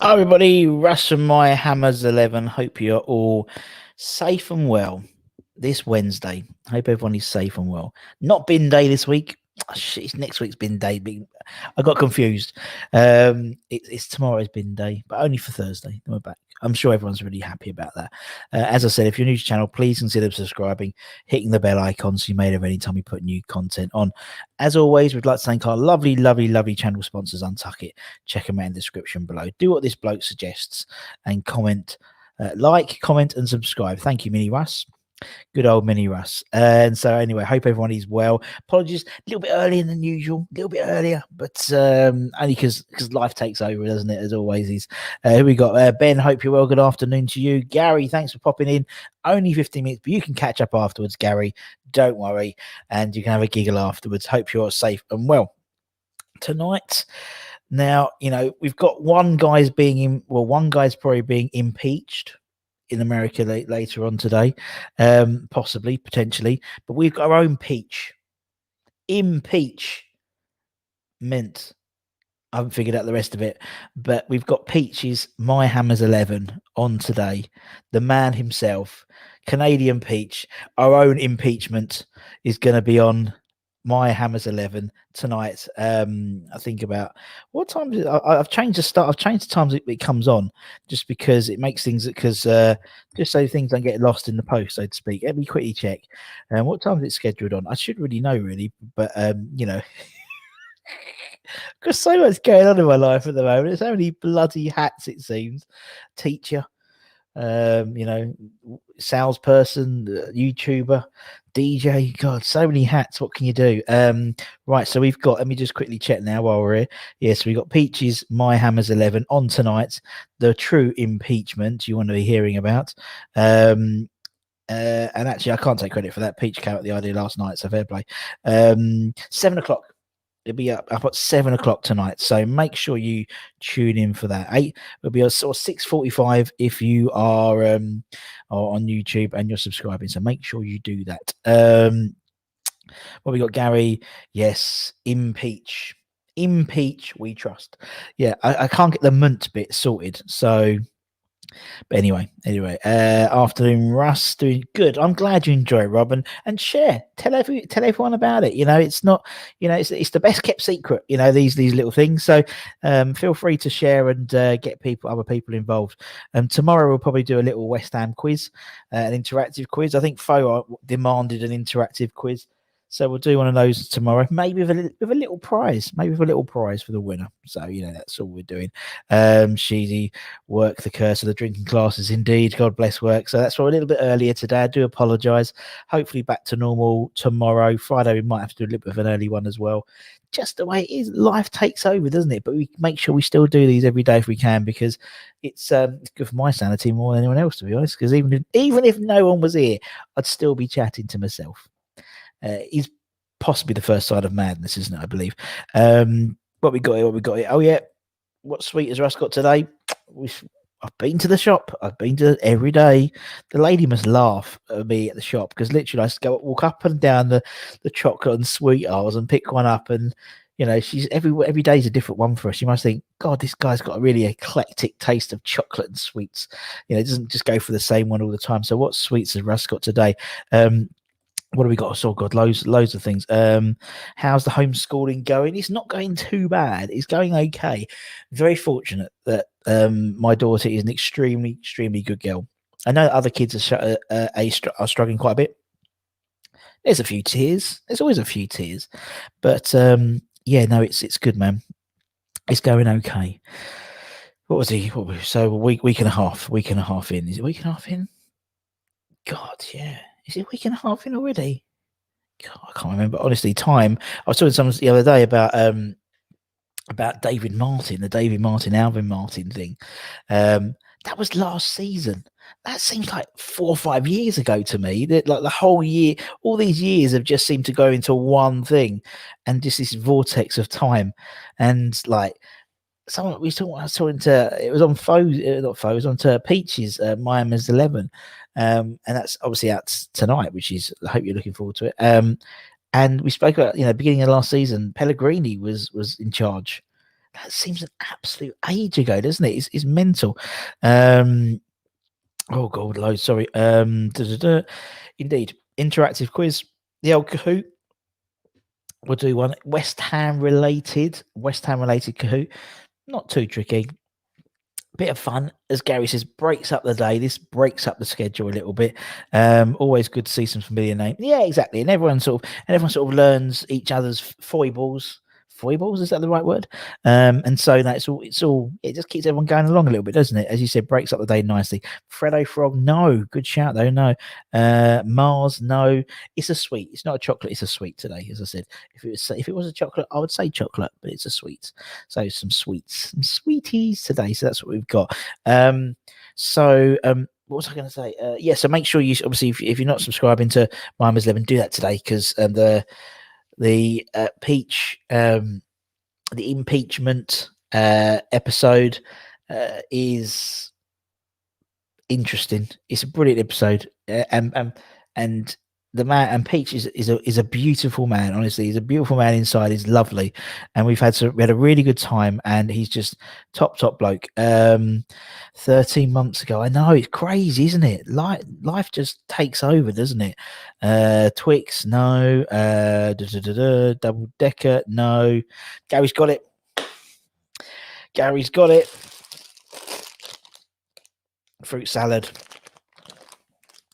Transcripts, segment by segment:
Hi everybody, Russ from My Hammers 11. Hope you're all safe and well this Wednesday. Hope everyone is safe and well. Not bin day this week. Oh, shit, it's next week's bin day. I got confused. It's tomorrow's bin day, but only for Thursday. Then we're back. I'm sure everyone's really happy about that. As I said, if you're new to the channel, please consider subscribing, hitting the bell icon so you're made of any time we put new content on. As always, we'd like to thank our lovely, lovely, lovely channel sponsors, Untuck It. Check them out in the description below. Do what this bloke suggests and comment, like, comment, and subscribe. Thank you, Mini Russ. Good old Mini Russ. And so anyway, hope everyone is well. Apologies, a little bit earlier than usual, a little bit earlier, but only because life takes over, doesn't it? As always is. Here we got Ben. Hope you're well. Good afternoon to you, Gary. Thanks for popping in. Only 15 minutes, but you can catch up afterwards, Gary. Don't worry, and you can have a giggle afterwards. Hope you're safe and well. Tonight, now we've got one guy's probably being impeached in America later on today, possibly, potentially, but we've got our own peach. Impeachment. I haven't figured out the rest of it, but we've got Peach's My Hammers 11 on today. The man himself, Canadian Peach, our own impeachment, is going to be on My Hammers 11 tonight. I think about what time is it? I've changed the start. I've changed the times it comes on, just because it makes things just so things don't get lost in the post, so to speak. Let me quickly check. What time is it scheduled on? I should really know, really, but Because so much going on in my life at the moment. There's so many bloody hats, it seems. Teacher, salesperson, YouTuber, DJ. God, so many hats. What can you do? Right, so we've got, let me just quickly check now while we're here. Yes, we've got Peach's My Hammers 11 on tonight. The true impeachment you want to be hearing about. And actually, I can't take credit for that. Peach came up with the idea last night, so fair play. 7 o'clock. It'll be up at 7 o'clock tonight, so make sure you tune in for that. It'll be a sort of 6:45 if you are on YouTube and you're subscribing. So make sure you do that. What we got, Gary? Yes, impeach, we trust. Yeah, I can't get the munt bit sorted, so. But anyway, afternoon, Russ, doing good. I'm glad you enjoy it, Robin, and share. Tell everyone about it. It's not, it's the best kept secret. These little things. So feel free to share and get other people involved. Tomorrow we'll probably do a little West Ham quiz, an interactive quiz. I think Fo demanded an interactive quiz. So we'll do one of those tomorrow, maybe with a little prize, for the winner. So that's all we're doing. Sheedy, work the curse of the drinking classes, indeed. God bless work. So that's why we're a little bit earlier today. I do apologise. Hopefully back to normal tomorrow. Friday we might have to do a little bit of an early one as well. Just the way it is, life takes over, doesn't it? But we make sure we still do these every day if we can, because it's good for my sanity more than anyone else, to be honest. Because even if no one was here, I'd still be chatting to myself. Is possibly the first sign of madness, isn't it? I believe. What we got here. Oh yeah, what sweet has Russ got today? I've been to the shop. I've been to every day. The lady must laugh at me at the shop, because literally I just walk up and down the chocolate and sweet aisles and pick one up, and she's every day is a different one for us. You must think, God, this guy's got a really eclectic taste of chocolate and sweets. It doesn't just go for the same one all the time. So what sweets has Russ got today? What do we got? Oh God, loads of things. How's the homeschooling going? It's not going too bad. It's going okay. Very fortunate that my daughter is an extremely good girl. I know other kids are struggling quite a bit. There's a few tears. There's always a few tears, but it's good, man. It's going okay. What was he? So a week and a half in. Is it a week and a half in? God, yeah. Is it a week and a half in already? God, I can't remember. Honestly, time. I was talking to someone the other day about David Martin, the David Martin, Alvin Martin thing. That was last season. That seems like 4 or 5 years ago to me. That like the whole year, all these years have just seemed to go into one thing, and just this vortex of time. And like someone I was talking to, it was on it was on to Peach's My Hammers 11. And that's obviously out tonight, which is, I hope you're looking forward to it. And we spoke about, beginning of last season, Pellegrini was in charge. That seems an absolute age ago, doesn't it? It's mental. Oh God, loads. Sorry. Indeed, interactive quiz. The old Kahoot. We'll do one West Ham related Kahoot. Not too tricky. Bit of fun, as Gary says, breaks up the day. This breaks up the schedule a little bit. Always good to see some familiar names. Yeah, exactly. And everyone sort of learns each other's foibles. Foibles, is that the right word? And so that's all. It just keeps everyone going along a little bit, doesn't it? As you said, breaks up the day nicely. Freddo Frog, no, good shout though. No, Mars, no. It's a sweet. It's not a chocolate. It's a sweet today, as I said. If it was a chocolate, I would say chocolate, but it's a sweet. So some sweets, some sweeties today. So that's what we've got. What was I going to say? Yeah, so make sure you obviously if you're not subscribing to My Hammers 11, do that today because the Peach the impeachment episode is interesting. It's a brilliant episode, and the man and Peach is a beautiful man. Honestly, he's a beautiful man inside. He's lovely, and we had a really good time. And he's just top bloke. 13 months ago, I know it's crazy, isn't it? Life just takes over, doesn't it? Twix, no. Double decker, no. Gary's got it. Fruit salad.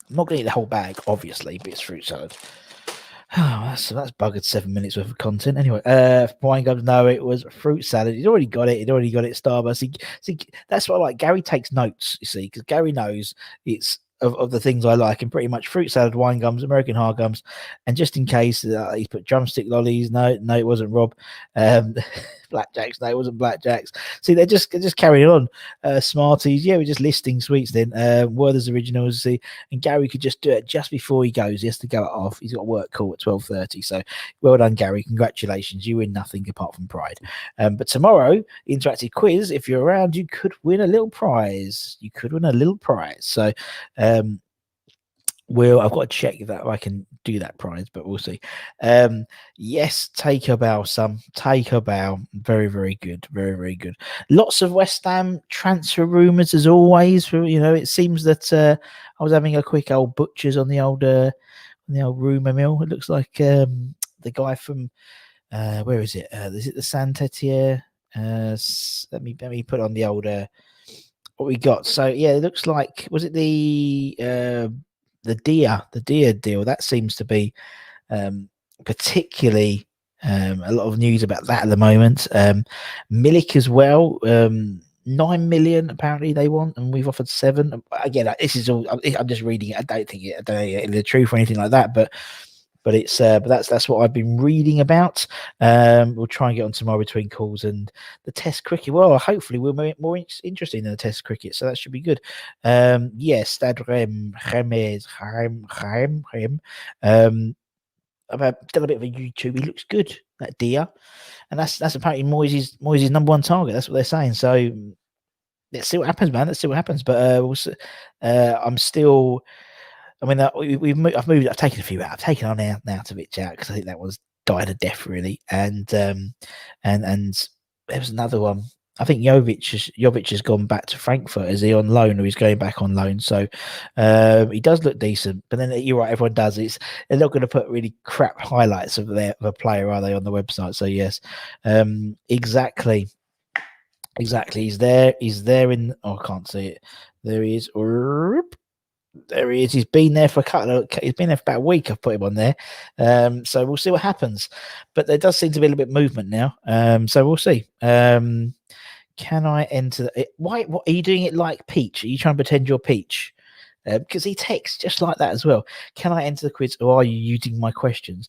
I'm not going to eat the whole bag, obviously, but it's fruit salad. Oh, that's buggered 7 minutes worth of content. Anyway, wine gums. No, it was fruit salad. He'd already got it. At Starbucks. See, that's what I like. Gary takes notes. You see, because Gary knows it's of the things I like, and pretty much fruit salad, wine gums, American hard gums, and just in case he's put drumstick lollies. No, it wasn't Rob. Blackjacks. No, it wasn't Blackjacks. See, they're just carrying on. Smarties. Yeah, we're just listing sweets then. Werther's Originals. See, and Gary could just do it just before he goes. He has to go off. He's got a work call at 12:30. So well done, Gary. Congratulations. You win nothing apart from pride. But tomorrow, interactive quiz. If you're around, you could win a little prize. So I've got to check that I can do that prize, but we'll see. Yes, take a bow, son. Take a bow. Very, very good. Very, very good. Lots of West Ham transfer rumours as always. It seems that I was having a quick old butchers on the old rumour mill. It looks like the guy from where is it? Is it the Saint-Étienne? Let me put on the old what we got. So yeah, it looks like, was it the Dia deal? That seems to be particularly a lot of news about that at the moment. Milik as well. 9 million apparently they want, and we've offered 7. Again, this is all. I'm just reading it. I don't know the truth or anything like that, but it's but that's what I've been reading about. We'll try and get on tomorrow between calls and the Test cricket. Well, hopefully we'll make it more interesting than the Test cricket, so that should be good. Yes, Stade Rem. I've done a bit of a YouTube. He looks good, that Dia, and that's apparently Moyes' number one target. That's what they're saying. So let's see what happens, man. Let's see what happens. But I'm still. I mean, I've taken a few out. I've taken on Arnautovic out because I think that was died a death really, and there was another one. I think Jovic has gone back to Frankfurt. Is he on loan or he's going back on loan? So he does look decent. But then you're right, everyone does. They're not going to put really crap highlights of a player, are they, on the website? So yes, exactly. He's there. I can't see it. There he is. There he is. He's been there for he's been there for about a week. I've put him on there. So we'll see what happens. But there does seem to be a little bit of movement now. So we'll see. Can I enter? What are you doing it like Peach? Are you trying to pretend you're Peach? Because he texts just like that as well. Can I enter the quiz, or are you using my questions?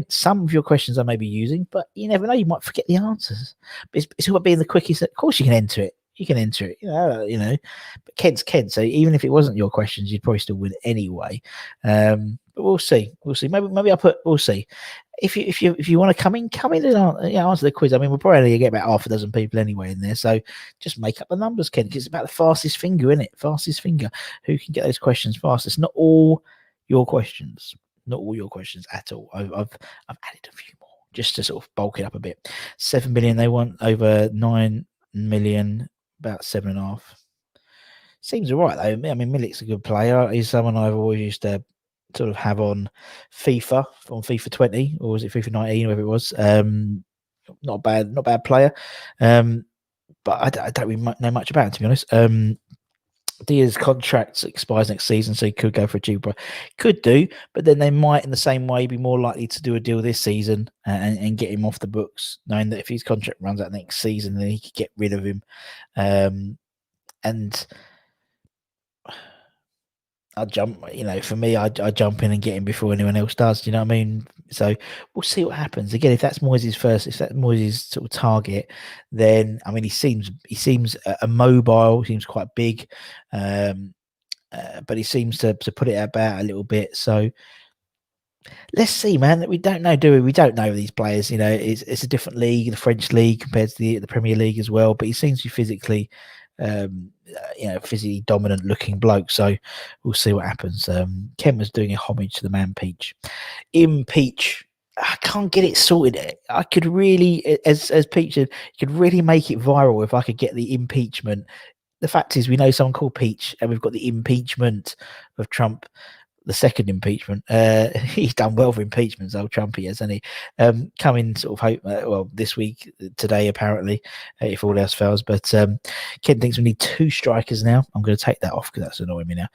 Some of your questions I may be using, but you never know. You might forget the answers. But it's about being the quickest. Of course, you can enter it. But Kent's. So even if it wasn't your questions, you'd probably still win anyway. But we'll see. Maybe I'll put. We'll see. If you want to come in and answer the quiz. I mean, we'll probably get about half a dozen people anyway in there. So just make up the numbers, Ken. Because it's about the fastest finger, isn't it? Fastest finger. Who can get those questions fastest? Not all your questions. Not all your questions at all. I've added a few more. just to sort of bulk it up a bit. 7 million they want, over 9 million, about 7.5. Seems all right, though. I mean, Milik's a good player. He's someone I've always used to sort of have on FIFA 20, or was it FIFA 19, whatever it was. Not a bad player. But I don't really know much about him, to be honest. Dia's contract expires next season, so he could go for a cheaper. Could do, but then they might, in the same way, be more likely to do a deal this season and get him off the books, knowing that if his contract runs out next season, then he could get rid of him. And I jump, for me, I jump in and get him before anyone else does. Do you know what I mean? So we'll see what happens. Again, if that's Moyes' sort of target, then I mean, he seems immobile. He seems quite big, but he seems to put it about a little bit. So let's see, man. We don't know, do we? We don't know these players. It's a different league, the French league compared to the Premier League as well. But he seems to be physically dominant looking bloke, so we'll see what happens. Ken was doing a homage to the man Peach. Peach, I can't get it sorted. I could really, as Peach said, you could really make it viral if I could get the impeachment. The fact is, we know someone called Peach, and we've got the impeachment of Trump. The second impeachment, he's done well for impeachments, old Trumpy, hasn't he? Coming sort of this week, today apparently, if all else fails. But Ken thinks we need 2 strikers now. I'm going to take that off because that's annoying me now.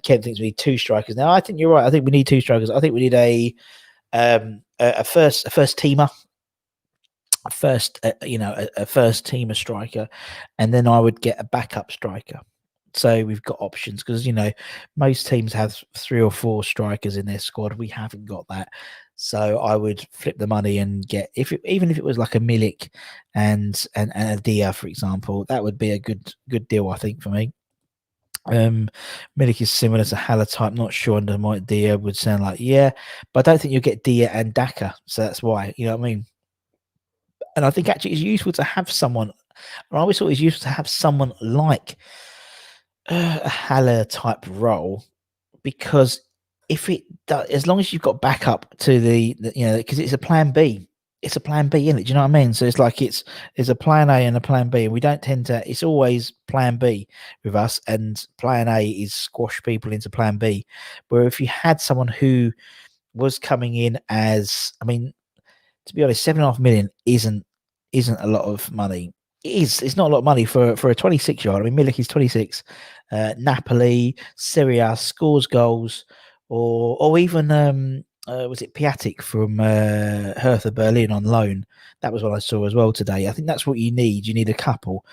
Ken thinks we need 2 strikers now. I think you're right. I think we need 2 strikers. I think we need a first teamer. A first teamer striker, and then I would get a backup striker. So we've got options because most teams have 3 or 4 strikers in their squad. We haven't got that, so I would flip the money and get even if it was like a Milik and a Dia, for example, that would be a good deal, I think, for me. Milik is similar to Haller type. Not sure under my Dia would sound like, yeah, but I don't think you'll get Dia and Daka, so that's why. You know what I mean? And I think actually it's useful to have someone. I always thought it's useful to have someone like a Haller type role, because if it does, as long as you've got backup to because it's a plan B. It's a plan B, isn't it? Do you know what I mean? So it's like it's a plan A and a plan B, and we don't tend to. It's always plan B with us, and plan A is squash people into plan B. Where if you had someone who was coming in as, I mean, to be honest, 7.5 million isn't a lot of money. It's not a lot of money for a 26-year-old. I mean, Milik is 26. Napoli, Serie A, scores goals, or even was it Piatek from Hertha Berlin on loan? That was what I saw as well today. I think that's what you need. You need a couple.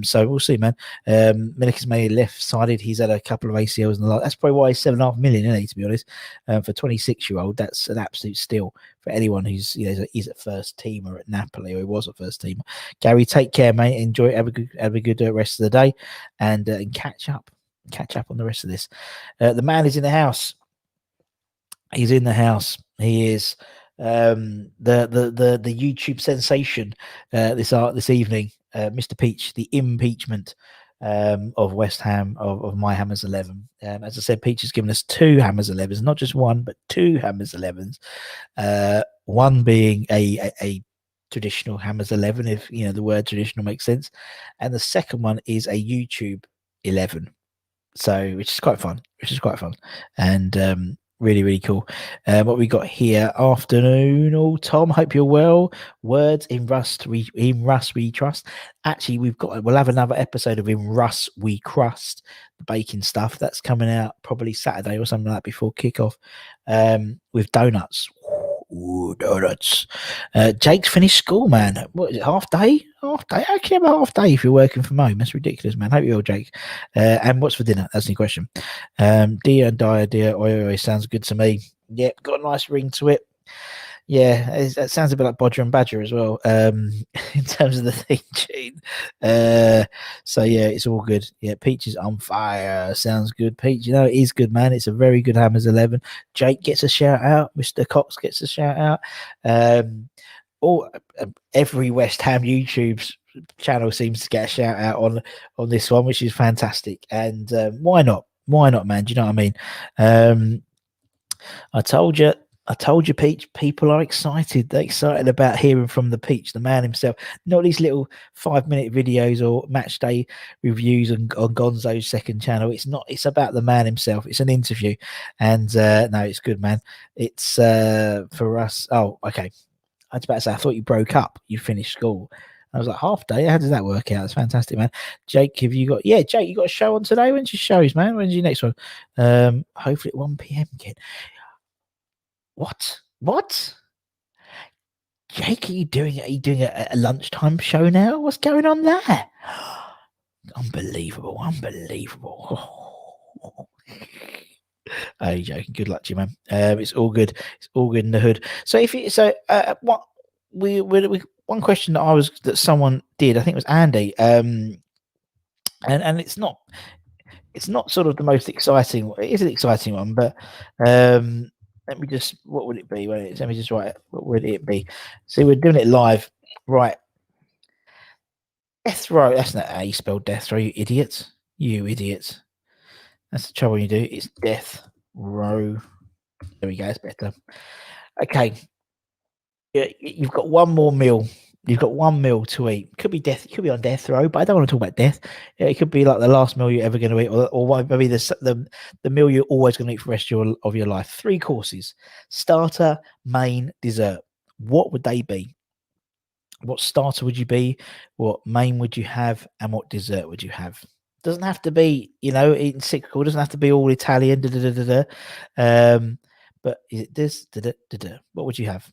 So we'll see, man. Milik is mainly left-sided. He's had a couple of ACLs in the lot. That's probably why he's 7.5 million, isn't he, to be honest? For a 26-year-old, that's an absolute steal for anyone who's he's a first teamer at Napoli, or he was a first teamer. Gary, take care, mate. Enjoy. Have a good rest of the day, and catch up on the rest of this. The man is in the house. He's in the house. He is the YouTube sensation this evening, Mr. Peach, the impeachment of West Ham, of my Hammers 11. As I said, Peach has given us 2 Hammers 11s, not just one, but 2 Hammers 11s. One being a traditional Hammers 11, if the word traditional makes sense, and the second one is a YouTube 11. So, which is quite fun. And really, really cool. What we got here, afternoon. Oh, Tom, hope you're well. Words in Rust we trust. Actually, we'll have another episode of In Rust We Crust, the baking stuff. That's coming out probably Saturday or something like that before kickoff, with donuts. Ooh, donuts. Jake's finished school, man. What is it, half day? I care about half day if you're working from home. That's ridiculous, man. Hope you're all, Jake. And what's for dinner? That's the question. Dia and Dia, oi, sounds good to me. Yeah, got a nice ring to it. Yeah, it sounds a bit like Bodger and Badger as well, in terms of the theme tune. So yeah, it's all good. Yeah, Peach is on fire. Sounds good, Peach. It is good, man. It's a very good Hammers 11. Jake gets a shout out. Mr. Cox gets a shout out. Every West Ham YouTube channel seems to get a shout out on this one, which is fantastic. And why not? Why not, man? Do you know what I mean? I told you. I told you, Peach, people are excited. They're excited about hearing from the Peach, the man himself. Not these little 5-minute videos or match day reviews on Gonzo's second channel. It's not. It's about the man himself. It's an interview. And no, it's good, man. It's for us. Oh, okay. I was about to say, I thought you broke up. You finished school. I was like, half day. How does that work out? It's fantastic, man. Jake, have you got? Yeah, Jake, you got a show on today? When's your shows, man? When's your next one? Hopefully at 1 p.m. Kid. What? Jake, are you doing a lunchtime show now? What's going on there? Unbelievable. Hey, Jake, good luck to you, man. It's all good. It's all good in the hood. So what we one question that someone did, I think it was Andy, and it's not sort of the most exciting. It is an exciting one, but let me just. What would it be? Let me just write it. What would it be? See, we're doing it live, right? Death row. That's not how you spell death row. You idiots. You idiots. That's the trouble when you do. It's death row. There we go. It's better. Okay. Yeah, you've got one more meal. You've got 1 meal to eat. Could be death. You could be on death row, but I don't want to talk about death. Yeah, it could be like the last meal you're ever going to eat, or maybe the meal you're always going to eat for the rest of your life. 3 courses: starter, main, dessert. What would they be? What starter would you be? What main would you have? And what dessert would you have? Doesn't have to be, eating cyclical. Doesn't have to be all Italian. But is it this? What would you have?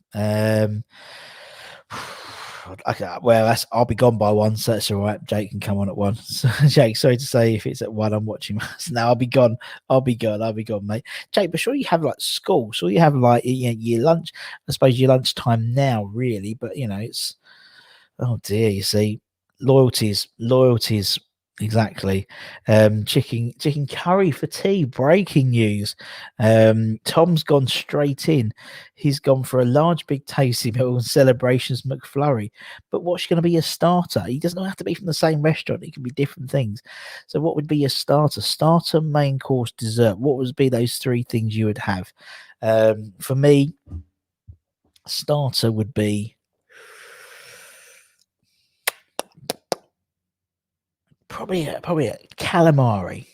Okay, well, I'll be gone by 1, so that's all right. Jake can come on at 1. So, Jake, sorry to say, if it's at 1, I'm watching. Now I'll be gone, mate. Jake, but sure you have like school, so you have like your lunch. I suppose your lunchtime now, really, but it's. Oh dear, you see, loyalties. Exactly. Chicken curry for tea. Breaking news. Tom's gone straight in. He's gone for a large, big tasty meal and celebrations McFlurry. But what's going to be a starter? He doesn't have to be from the same restaurant. It can be different things. So what would be a starter? Starter, main course, dessert. What would be those 3 things you would have? For me, starter would be probably a calamari.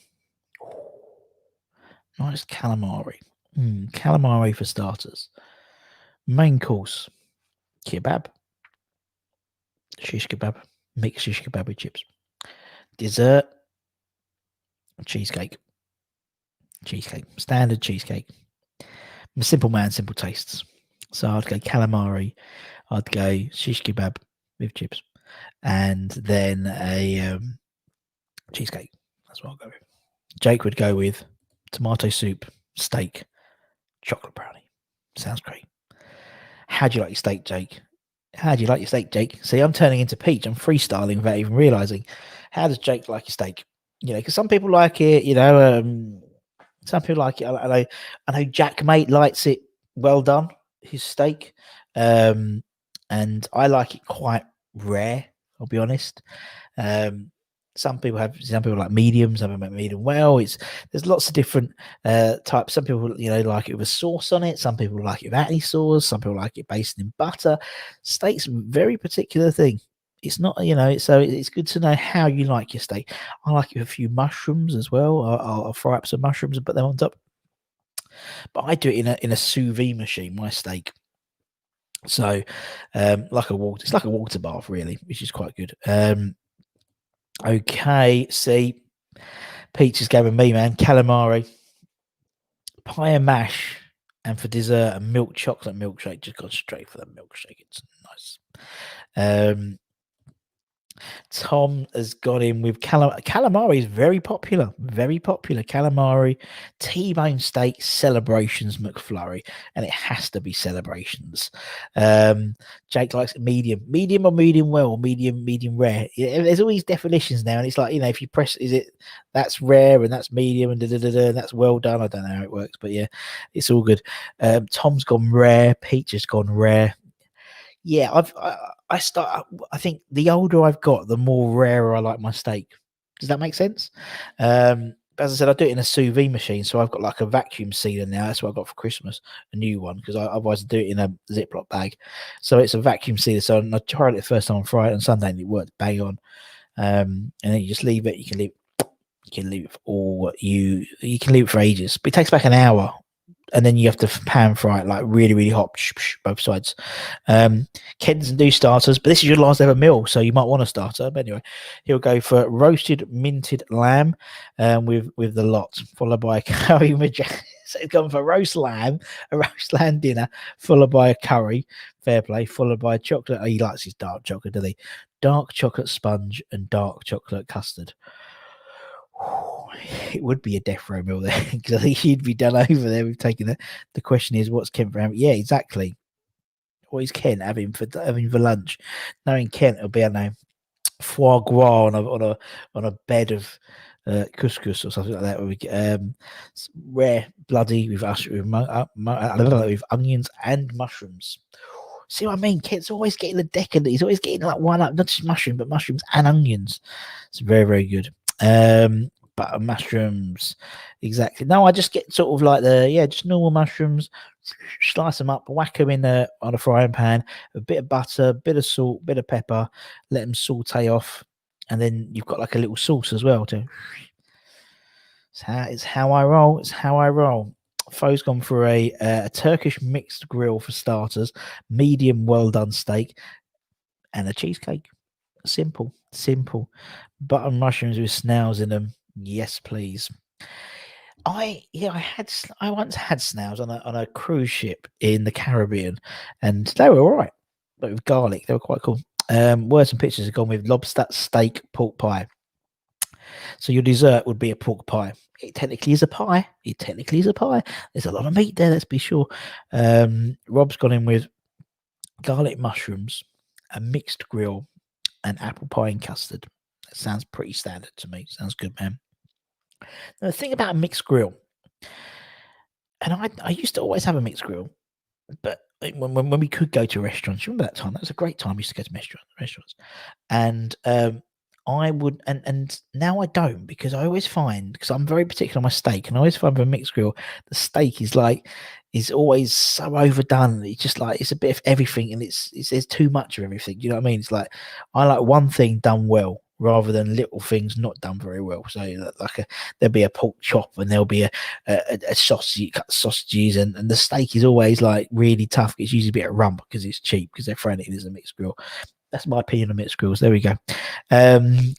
Nice calamari. Calamari for starters. Main course, kebab. Shish kebab. Mixed shish kebab with chips. Dessert, cheesecake. Standard cheesecake. I'm a simple man, simple tastes. So I'd go calamari. I'd go shish kebab with chips. And then a cheesecake. That's what I'll go with. Jake would go with tomato soup, steak, chocolate brownie. Sounds great. How do you like your steak, Jake? See, I'm turning into Peach. I'm freestyling without even realizing. How does Jake like your steak? Because some people like it. Some people like it. I know Jack Mate likes it well done. His steak, and I like it quite rare. I'll be honest. Some people like medium, some people make medium well. There's lots of different types. Some people, like it with a sauce on it. Some people like it without any sauce. Some people like it basted in butter. Steak's a very particular thing. It's not, so it's good to know how you like your steak. I like it with a few mushrooms as well. I'll fry up some mushrooms and put them on top. But I do it in a sous vide machine, my steak. So, it's like a water bath, really, which is quite good. Okay, see, Peach is giving me, man, calamari, pie and mash, and for dessert, a milk chocolate milkshake. Just gone straight for the milkshake. It's nice. Tom has gone in with calamari. Is very popular. Calamari, T-bone steak, celebrations McFlurry, and it has to be celebrations. Jake likes it medium or medium well, or medium rare. There's all these definitions now, and it's like, if you press, that's rare and that's medium and and that's well done. I don't know how it works, but yeah, it's all good. Tom's gone rare. Peach has gone rare. Yeah, I think the older I've got, the more rarer I like my steak. Does that make sense? as I said, I do it in a sous vide machine, so I've got like a vacuum sealer now. That's what I got for Christmas, a new one, because otherwise I do it in a Ziploc bag. So it's a vacuum sealer. So I tried it the first time on Friday and Sunday, and it worked bang on. And then you just leave it. You can leave it for you can leave it for ages, but it takes back an hour. And then you have to pan fry it like really, really hot, both sides. Ken doesn't do starters, but this is your last ever meal, so you might want a starter. But anyway, he'll go for roasted minted lamb with the lot, followed by a curry. So he's gone for a roast lamb dinner, followed by a curry. Fair play, followed by chocolate. Oh, he likes his dark chocolate, doesn't he? Dark chocolate sponge and dark chocolate custard. It would be a death row meal there, because I think he'd be done over there. We've taken it. The question is, what's Kent for? Yeah, exactly. What is Kent having for lunch? Knowing Kent, it'll be, I don't know, foie gras on a bed of couscous or something like that, where we get rare bloody with onions and mushrooms. See what I mean? Kent's always getting the decadent. He's always getting like one up, not just mushroom, but mushrooms and onions. It's very, very good. Butter mushrooms, exactly. No, I just get sort of like just normal mushrooms, slice them up, whack them in on a frying pan, a bit of butter, bit of salt, bit of pepper, let them saute off, and then you've got like a little sauce as well too. It's how I roll. It's how I roll. Fo's gone for a Turkish mixed grill for starters, medium well done steak, and a cheesecake. Simple. Butter mushrooms with snails in them. Yes, please. I once had snails on a cruise ship in the Caribbean, and they were all right, but with garlic, they were quite cool. Words and pictures have gone with lobster steak pork pie. So your dessert would be a pork pie. It technically is a pie. There's a lot of meat there, let's be sure. Rob's gone in with garlic mushrooms, a mixed grill, and apple pie and custard. That sounds pretty standard to me. Sounds good, man. Now, the thing about a mixed grill, and I used to always have a mixed grill, but when we could go to restaurants, you remember that time? That was a great time. We used to go to restaurants, and I would, and now I don't, because I always find, because I'm very particular on my steak, and I always find with a mixed grill, the steak is always so overdone. It's just like, it's a bit of everything, and it's there's too much of everything. Do you know what I mean? It's like, I like one thing done well rather than little things not done very well. So like there'll be a pork chop, and there'll be a sausage, cut sausages, and the steak is always like really tough. It's usually a bit of rump because it's cheap, because they're throwing it in as a mixed grill. That's my opinion on mixed grills. There we go.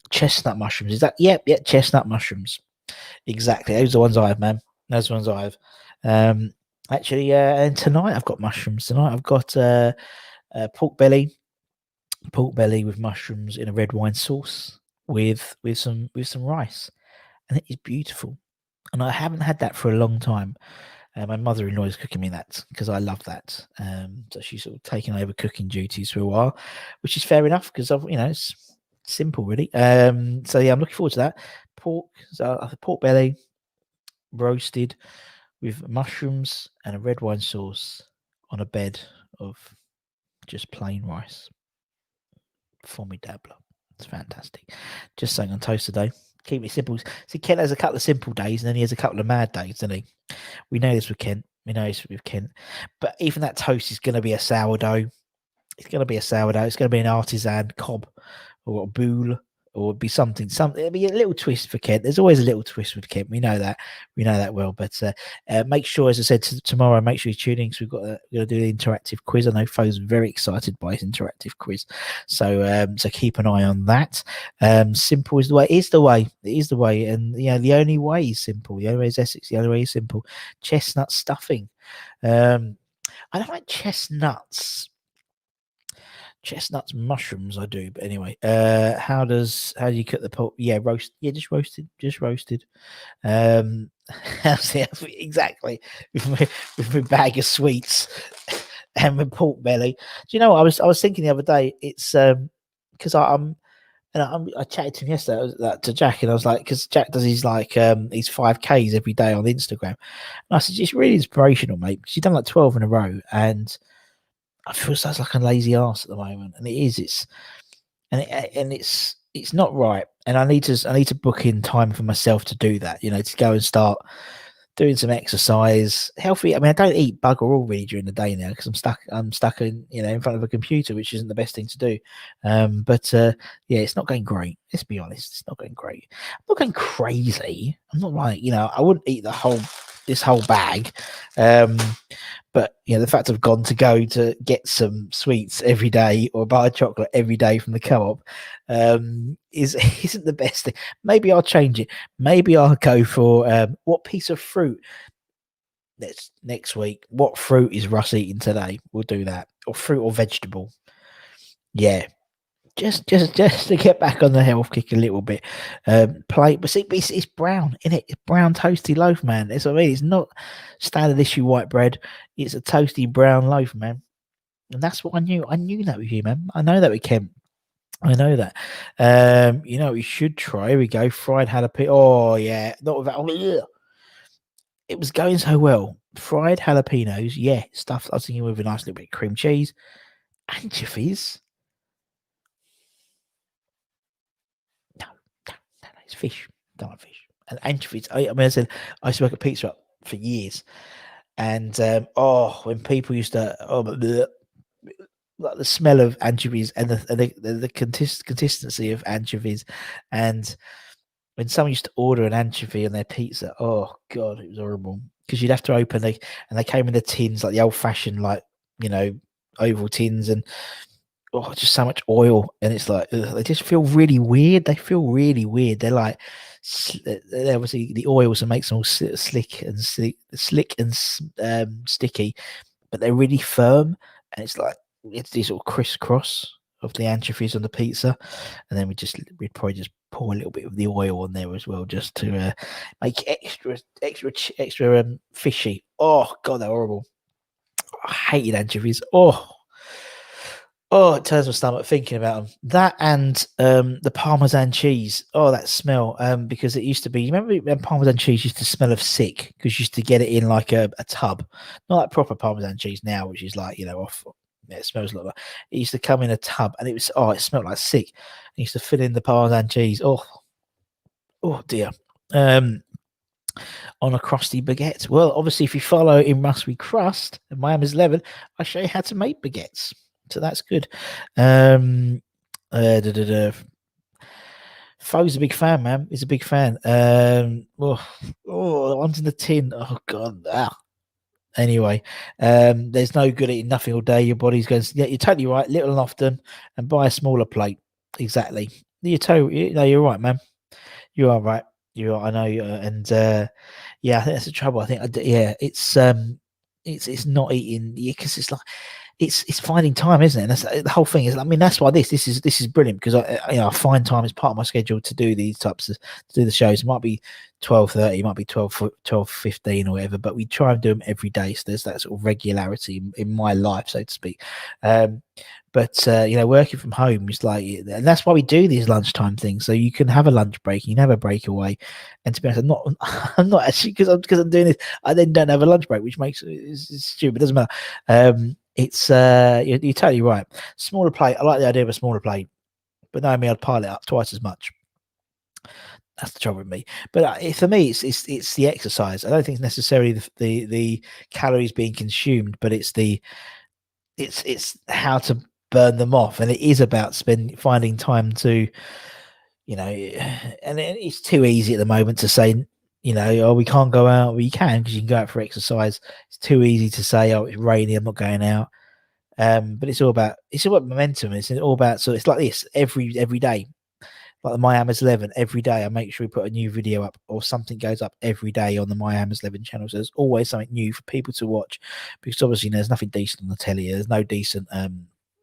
Chestnut mushrooms. Is that? Yep. Yeah, chestnut mushrooms. Exactly. Those are the ones I have, man. Those are the ones I have. Actually, and tonight I've got mushrooms. Tonight I've got pork belly with mushrooms in a red wine sauce with some rice, and it is beautiful. And I haven't had that for a long time. My mother-in-law is cooking me that, because I love that. So she's sort of taken over cooking duties for a while, which is fair enough, because it's simple, really. So yeah, I'm looking forward to that. Pork belly roasted with mushrooms and a red wine sauce on a bed of just plain rice. Formidable. It's fantastic. Just saying, on toast today. Keep it simple. See, Kent has a couple of simple days, and then he has a couple of mad days, doesn't he? We know this with Kent. But even that toast is going to be a sourdough. It's going to be an artisan cob or a boule, or be something. It'll be a little twist for Kent. There's always a little twist with Kent. We know that well. But make sure, as I said, tomorrow, make sure you tune in, because we're going to do the interactive quiz. I know Fo's very excited by his interactive quiz, so keep an eye on that. Simple is the way. It is the way, and the only way is simple. The only way is Essex. The only way is simple. Chestnut stuffing. I don't like chestnuts. Chestnuts, mushrooms, I do. But anyway, how do you cook the pork? Yeah, just roasted. Exactly. With my bag of sweets and my pork belly. Do you know what I was thinking the other day? It's because I chatted to him yesterday, to Jack, and I was like, because Jack does his 5Ks every day on Instagram, and I said, it's really inspirational, mate, because you've done like 12 in a row, and I feel so like a lazy ass at the moment, and it is. It's it's not right, and I need to book in time for myself to do that. To go and start doing some exercise, healthy. I mean, I don't eat bugger all really during the day now because I'm stuck in front of a computer, which isn't the best thing to do. But yeah, it's not going great. Let's be honest, it's not going great. I'm not going crazy. I'm not like I wouldn't eat this whole bag. But the fact I've gone to go to get some sweets every day or buy chocolate every day from the co-op isn't the best thing. Maybe I'll change it. Maybe I'll go for what piece of fruit next week. What fruit is Russ eating today? We'll do that. Or fruit or vegetable. Yeah. Just to get back on the health kick a little bit. But see, it's brown, isn't it? It's brown toasty loaf, man. That's what I mean. It's not standard issue white bread. It's a toasty brown loaf, man. And that's what I knew. I knew that with you, man. I know that with Kemp. I know that. We should try. Here we go. Fried jalapeno. Oh yeah, not with that. Oh, it was going so well. Fried jalapenos, yeah, stuffed. I was thinking with a nice little bit of cream cheese, anchovies. No, it's fish. Don't like fish. And anchovies. I mean, I said I used to work at Pizza Hut for years, and when people used to like the smell of anchovies and the consistency of anchovies, and when someone used to order an anchovy on their pizza, oh god, it was horrible because you'd have to open and they came in the tins like the old fashioned oval tins, and just so much oil, and it's like they just feel really weird. They feel really weird. They're like they're obviously the oils that makes them all slick and sticky, but they're really firm, and it's like it's these sort of crisscross of the anchovies on the pizza, and then we'd probably just pour a little bit of the oil on there as well, just to make it extra fishy. Oh god, they're horrible. I hated anchovies. Oh, it turns my stomach thinking about them. That and the Parmesan cheese. Oh, that smell. Because it used to be. You remember when Parmesan cheese used to smell of sick because you used to get it in like a tub, not like proper Parmesan cheese now, which is like off. Yeah, it smells like that. It used to come in a tub, and it smelled like sick. It used to fill in the Parmesan cheese. Oh dear. On a crusty baguette. Well, obviously, if you follow in Must We Crust and Miami's 11, I show you how to make baguettes. So that's good. Foe's a big fan, man. He's a big fan. The ones in the tin. Oh god. Anyway, there's no good eating nothing all day. Your body's going. Yeah, you're totally right. Little and often, and buy a smaller plate. Exactly. You're right, man. You are right. You are. I know. And yeah, I think that's the trouble. I think. It's not eating because it's like it's finding time, isn't it? And that's the whole thing. Is, I mean, that's why this is brilliant because I find time as part of my schedule to do these to do the shows. It might be 12:30, it might be 12:15 or whatever, but we try and do them every day. So there's that sort of regularity in my life, so to speak. But working from home is like, and that's why we do these lunchtime things. So you can have a lunch break, you can have a breakaway. And to be honest, I'm not actually because I'm doing this. I then don't have a lunch break, which makes it's stupid. It doesn't matter. You're totally right. Smaller plate. I like the idea of a smaller plate, but no, I'd pile it up twice as much. That's the trouble with me. But for me, it's the exercise. I don't think it's necessarily the calories being consumed, but it's how to burn them off, and it is about finding time to, and it's too easy at the moment to say, we can't go out. Well, you can because you can go out for exercise. It's too easy to say, oh, it's rainy, I'm not going out. But it's all about momentum. It's all about it's like this every day. Like the Miami's 11, every day I make sure we put a new video up or something goes up every day on the Miami's 11 channel. So there's always something new for people to watch because obviously there's nothing decent on the telly. There's no decent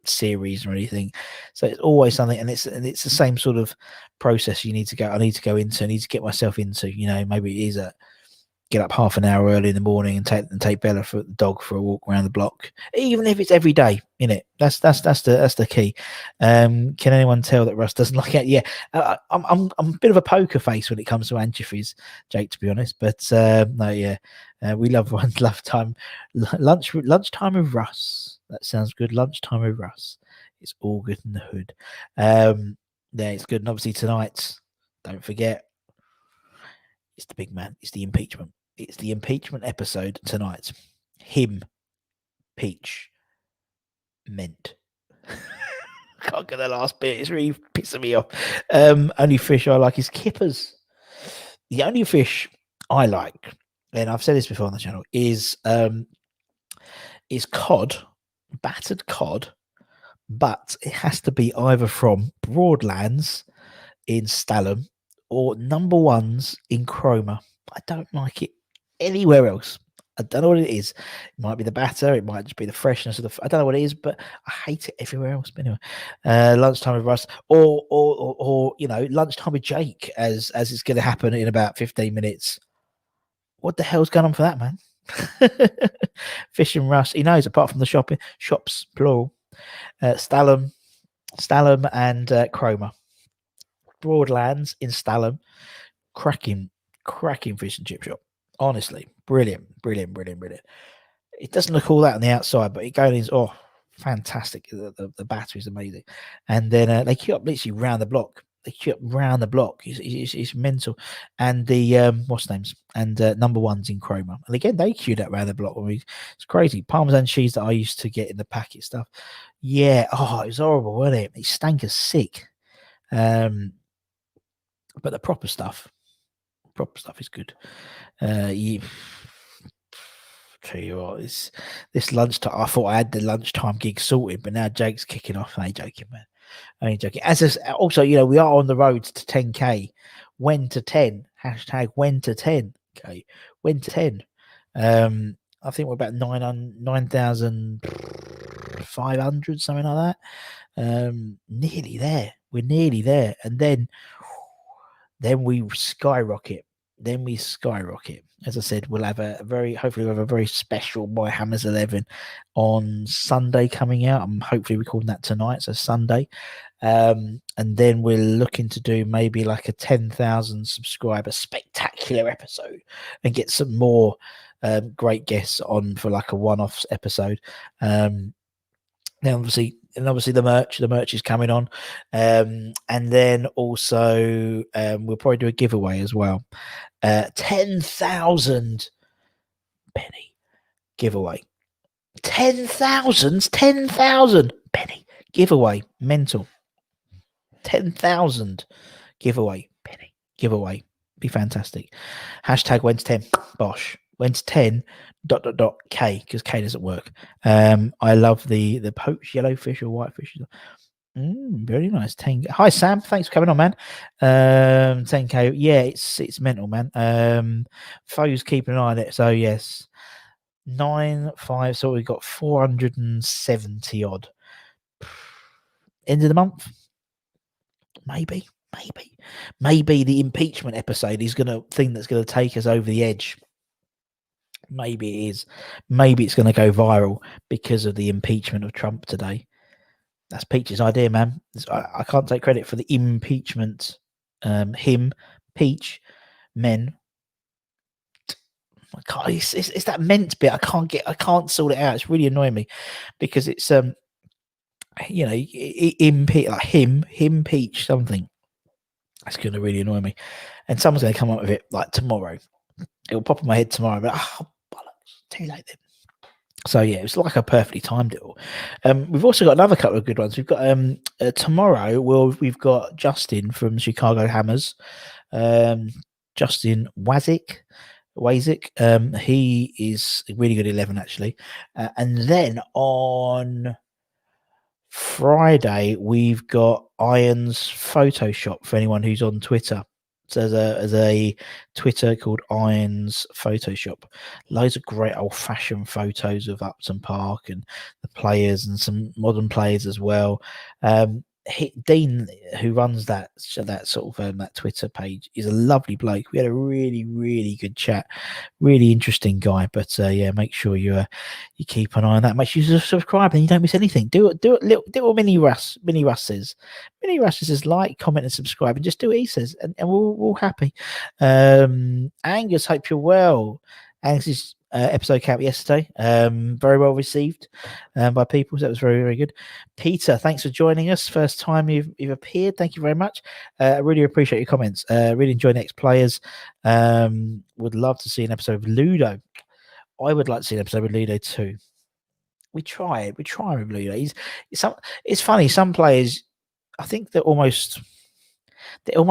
series or anything. So it's always something, and it's the same sort of process I need to go into. I need to get myself into, maybe it is get up half an hour early in the morning and take Bella for the dog for a walk around the block, even if it's every day. In it, that's the key. Can anyone tell that Russ doesn't like it? Yeah, I'm a bit of a poker face when it comes to anchovies, Jake. To be honest, but no, yeah, we love lunchtime with Russ. That sounds good. Lunchtime with Russ. It's all good in the hood. Yeah, it's good. And obviously tonight, don't forget, it's the big man. It's the impeachment. It's the impeachment episode tonight. Him, Peach, Mint. Can't get the last bit. It's really pissing me off. Only fish I like is kippers. The only fish I like, and I've said this before on the channel, is cod, battered cod, but it has to be either from Broadlands in Stalham or number ones in Cromer. I don't like it anywhere else. I don't know what it is. It might be the batter. It might just be the freshness of the. I don't know what it is, but I hate it everywhere else. But anyway, lunchtime with Russ, or lunchtime with Jake, as it's going to happen in about 15 minutes. What the hell's going on for that, man? Fish and Russ. He knows. Apart from the shops plural. Stalham and Cromer. Broadlands in Stalham, cracking fish and chip shop. Honestly, brilliant. It doesn't look all that on the outside, but it goes in. Fantastic! The battery is amazing, and then they queue up literally round the block. It's mental, and the what's names and number ones in Cromer, and again they queued up round the block. It's crazy. Parmesan cheese that I used to get in the packet stuff. Yeah, it was horrible, wasn't it? It stank as sick. But the proper stuff is good. Tell you what, this lunchtime. I thought I had the lunchtime gig sorted, but now Jake's kicking off. I ain't joking, man. I ain't joking. Also, we are on the road to 10k. When to 10? Hashtag when to 10. Okay, when to 10. I think we're about 9,500, something like that. Nearly there. We're nearly there, and then we skyrocket. As I said, we'll have hopefully we'll have a very special My Hammers 11 on Sunday coming out. I'm hopefully recording that tonight, so Sunday. And then we're looking to do maybe like a 10,000 subscriber spectacular episode and get some more great guests on for like a one-off episode. Now obviously the merch is coming on, and then also we'll probably do a giveaway as well. 10,000 penny giveaway. 10,000 penny giveaway. Mental. 10,000 giveaway penny giveaway. Be fantastic. Hashtag when's 10 Bosh. When's 10 ... K, because K doesn't work. I love the poached yellowfish or whitefish. Very nice. 10K. Hi Sam, thanks for coming on, man. 10K. Yeah, it's mental, man. Foe's keeping an eye on it. So yes, 9-5. So we've got 470 odd. End of the month. Maybe the impeachment episode is that's gonna take us over the edge. Maybe it is. Maybe it's going to go viral because of the impeachment of Trump today. That's Peach's idea, man. I can't take credit for the impeachment. Him, Peach, men. It's that meant bit. I can't sort it out. It's really annoying me because it's like him, Peach, something. That's going to really annoy me, and someone's going to come up with it like tomorrow. It will pop in my head tomorrow, but bollocks, too late then. So yeah, it's like I perfectly timed it all. We've also got another couple of good ones. We've got tomorrow. We've got Justin from Chicago Hammers, Justin Wazik. He is a really good 11 actually. And then on Friday we've got Iron's Photoshop for anyone who's on Twitter. So there's a Twitter called Irons Photoshop. Loads of great old-fashioned photos of Upton Park and the players and some modern players as well. Dean, who runs that sort of that Twitter page, is a lovely bloke. We had a really, really good chat. Really interesting guy. But yeah, make sure you keep an eye on that. Make sure you subscribe and you don't miss anything. Do what Mini Russ says. Mini Russ says like, comment, and subscribe, and just do what he says, and we're all happy. Angus, hope you're well. Angus's episode came out yesterday. Very well received by people. So that was very, very good. Peter, thanks for joining us. First time you've appeared. Thank you very much. I really appreciate your comments. Really enjoy Next Players. Would love to see an episode of Ludo. I would like to see an episode with Ludo too. We try with Ludo. It's funny. Some players, I think they're almost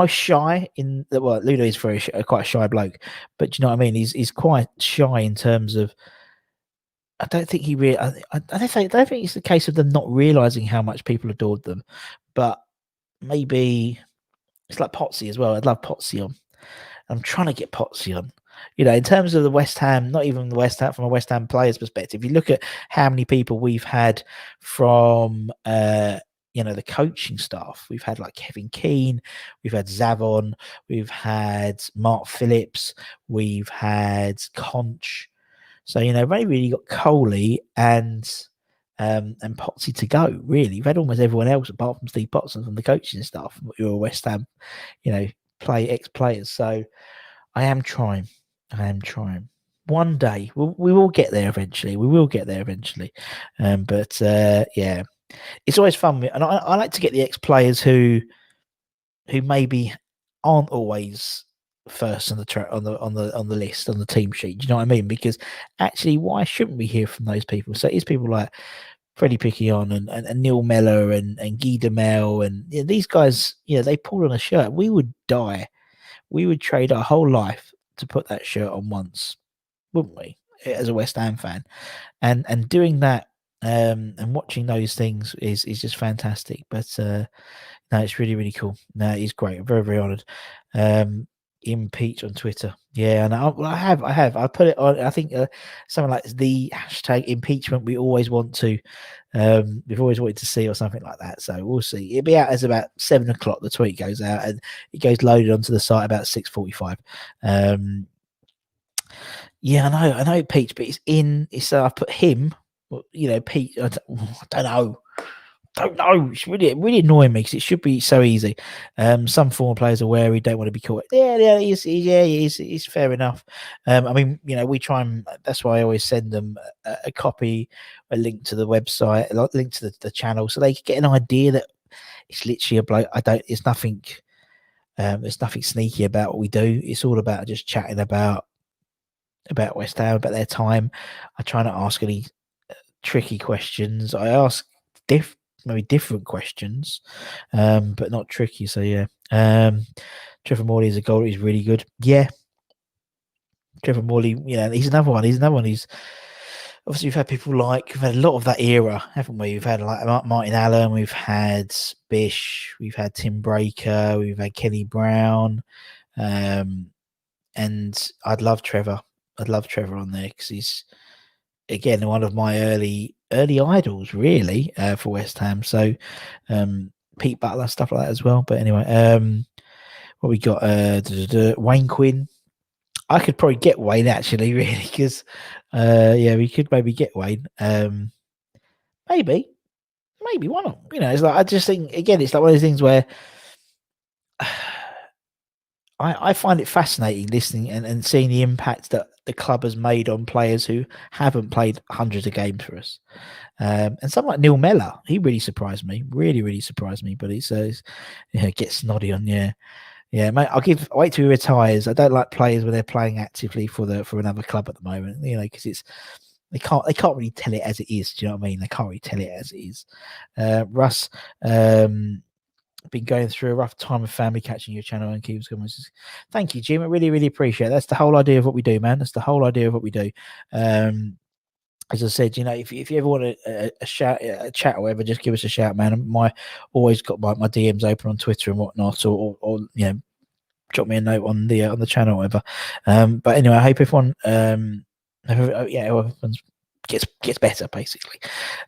shy in the, well, Ludo is quite a shy bloke, but do you know what I mean? He's quite shy in terms of, I don't think he really, I don't think it's the case of them not realizing how much people adored them, but maybe it's like Potsy as well. I'd love Potsy on. I'm trying to get Potsy on. In terms of the West Ham, not even the West Ham, from a West Ham player's perspective, you look at how many people we've had from, the coaching staff. We've had like Kevin Keane, we've had Zavon, we've had Mark Phillips, we've had Conch. So, they've really got Coley and Potsy to go, really. We've had almost everyone else apart from Steve Potson from the coaching staff who are West Ham, ex-players. So I am trying. One day we will get there eventually. But yeah, it's always fun, and I like to get the ex-players who maybe aren't always first on the list on the team sheet. Do you know what I mean? Because actually, why shouldn't we hear from those people? So it's people like Freddie Picquion and Neil Mellor and Guy Demel and these guys. They pulled on a shirt. We would die. We would trade our whole life to put that shirt on once, wouldn't we? As a West Ham fan, and doing that and watching those things is just fantastic. But no, it's really, really cool. No, it's great. I'm very, very honoured. Impeach on Twitter. Yeah, and I have. I put it on. I think something like the hashtag impeachment. We always want to. We've always wanted to see, or something like that. So we'll see. It'll be out as about 7 o'clock. The tweet goes out, and it goes loaded onto the site about 6:45. Yeah, I know, Peach, but it's I put him. Pete. I don't know. It's really annoying me because it should be so easy. Some former players are wary, don't want to be caught. Yeah, he's fair enough. I mean, we try and that's why I always send them a copy, a link to the website, a link to the channel, so they can get an idea that it's literally a bloke. It's nothing. There's nothing sneaky about what we do. It's all about just chatting about West Ham, about their time. I try not to ask any tricky questions. I ask maybe different questions, but not tricky. So yeah, Trevor Morley is a goalie. He's really good. Yeah, Trevor Morley. He's another one. He's obviously we've had people like we've had a lot of that era, haven't we? We've had like Martin Allen, we've had Bish, we've had Tim Breaker, we've had Kenny Brown, and I'd love Trevor. I'd love Trevor on there because he's again one of my early idols, really, for West Ham. So Pete Butler, stuff like that as well. But anyway, what we got? Wayne Quinn. I could probably get Wayne actually, really, because we could maybe get Wayne. Maybe why not? It's like I just think again, it's like one of those things where I find it fascinating listening and seeing the impact that the club has made on players who haven't played hundreds of games for us. And someone like Neil Mellor, he really surprised me. Really, really surprised me. But he says, gets snoddy on, yeah, mate. Wait till he retires. I don't like players when they're playing actively for another club at the moment. Because they can't really tell it as it is. Do you know what I mean? They can't really tell it as it is. Russ, been going through a rough time with family, catching your channel and keeps going. Thank you, Jim. I really, really appreciate it. That's the whole idea of what we do, man. That's the whole idea of what we do. As I said, if you ever want a shout, a chat or whatever, just give us a shout, man. Always got my DMs open on Twitter and whatnot, or drop me a note on the channel or whatever. But anyway, I hope everyone everyone's gets better, basically.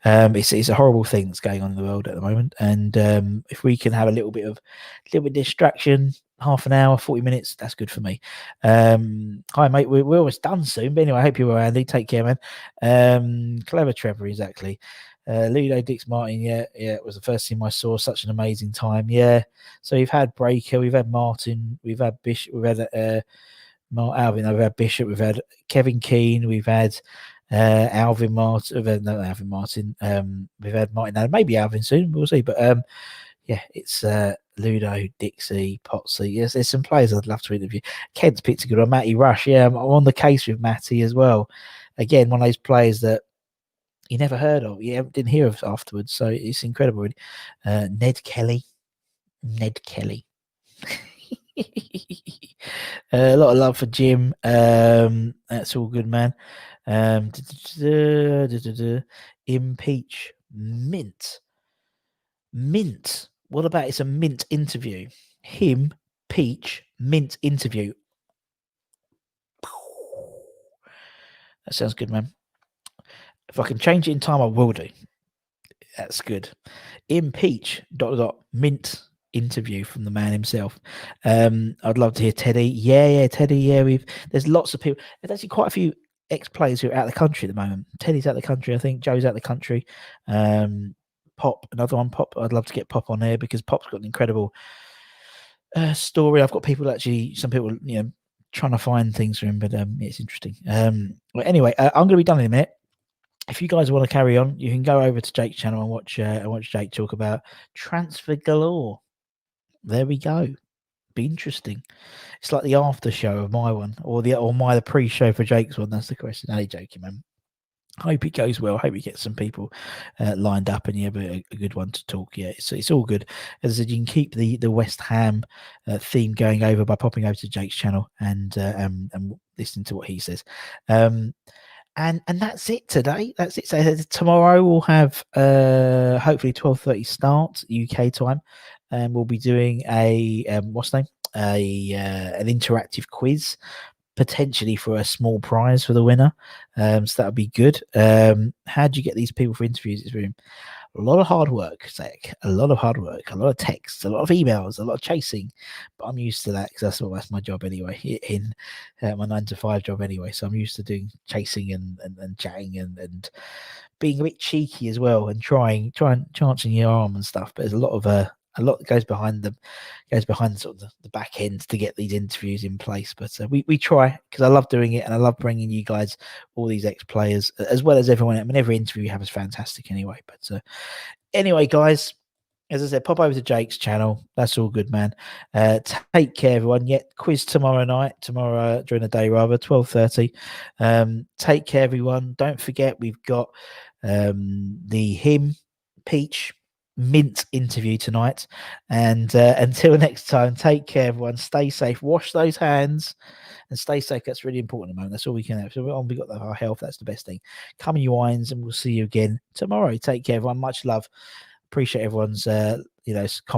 It's a horrible thing that's going on in the world at the moment, and if we can have a little bit of distraction, half an hour, 40 minutes, that's good for me. Hi mate, we're almost done soon, but anyway, I hope you're well, Andy. Take care, man. Clever Trevor, exactly. Ludo Dix Martin, yeah, it was the first team I saw. Such an amazing time. Yeah, so we've had Breaker, we've had Martin, we've had Bishop, we've had Alvin, we've had Bishop, we've had Kevin Keane, we've had Alvin Martin, no, Alvin Martin, we've had Martin Allen, maybe Alvin soon, we'll see. But yeah, it's Ludo, Dixie, Potsy. Yes, there's some players I'd love to interview. Kent's picked a good one, Matty Rush. Yeah, I'm on the case with Matty as well. Again, one of those players that you never heard of, you didn't hear of afterwards. So it's incredible. Ned Kelly. A lot of love for Jim. That's all good, man. Impeach Mint. What about it's a Mint interview? Him, Peach, Mint interview. That sounds good, man. If I can change it in time, I will do. That's good. Impeach ... Mint interview from the man himself. I'd love to hear Teddy. Yeah, Teddy. Yeah, there's lots of people. There's actually quite a few ex-players who are out of the country at the moment. Teddy's out of the country, I think. Joe's out of the country. Pop, another one. Pop. I'd love to get Pop on there because Pop's got an incredible story. I've got people actually, some people, trying to find things for him, but it's interesting. Well, anyway, I'm going to be done in a minute. If you guys want to carry on, you can go over to Jake's channel and watch Jake talk about transfer galore. There we go. Be interesting. It's like the after show of my one, or the pre-show for Jake's one. That's the question. Hey, Jakey, man. Hope it goes well. Hope we get some people lined up and you have a good one to talk. Yeah, it's all good. As I said, you can keep the West Ham theme going over by popping over to Jake's channel and listening to what he says. And that's it today. That's it. So tomorrow we'll have hopefully 12:30 start UK time, and we'll be doing a an interactive quiz, potentially for a small prize for the winner. So that'll be good. How do you get these people for interviews? It's really a lot of hard work, Zach. A lot of hard work, a lot of texts, a lot of emails, a lot of chasing. But I'm used to that because that's my job anyway, in my 9-to-5 job anyway. So I'm used to doing chasing and chatting and being a bit cheeky as well and trying chancing your arm and stuff. But there's a lot that goes behind sort of the back end to get these interviews in place. But we try because I love doing it and I love bringing you guys all these ex-players as well as everyone. I mean, every interview you have is fantastic anyway. But anyway, guys, as I said, pop over to Jake's channel. That's all good, man. Take care, everyone. Quiz tomorrow during the day, rather 12:30. Take care, everyone. Don't forget we've got the Peach Mint interview tonight, and until next time, take care, everyone. Stay safe, wash those hands, and stay safe. That's really important at the moment. That's all we can have. So we got our health. That's the best thing. Come your wines, and we'll see you again tomorrow. Take care, everyone. Much love. Appreciate everyone's